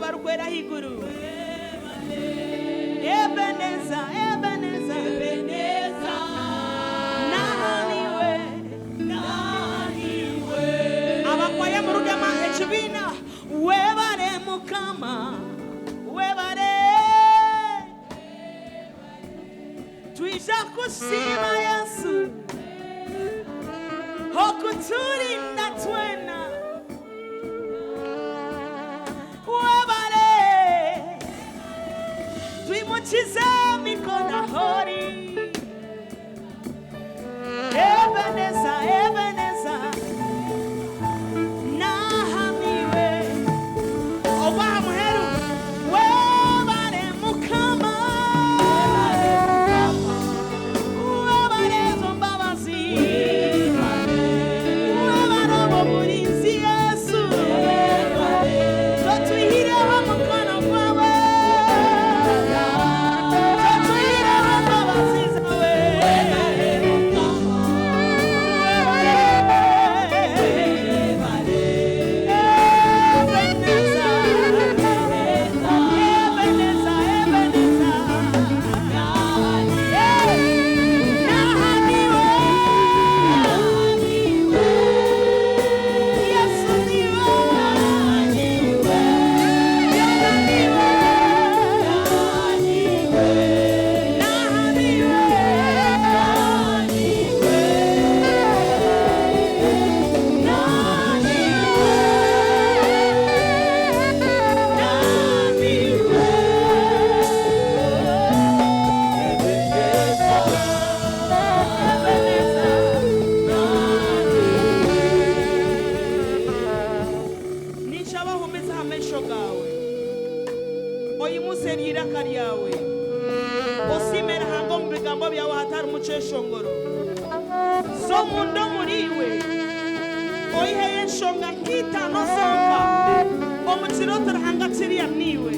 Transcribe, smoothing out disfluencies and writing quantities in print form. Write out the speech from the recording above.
abarwera higuru Ebeneza Ebeneza Ebeneza nahaniwe abakwaya mu rugama ekibina webare mukama webare tuija kushima Yesu okutulinda twena webare twimukize mikono hori Ebeneza Ebeneza nahamiwe oba muheru webare mukama webare zombabazi webare obulinzi Yesu totwihireho mukono gwawe totwihireho mbabazi zawe oyimuserira karyawe osimera hango mu bigambo byawe hatari umuceshongoro so mundo muriwe oyiheye nshonga nkita no songa omukiro turahanga kiriya niwe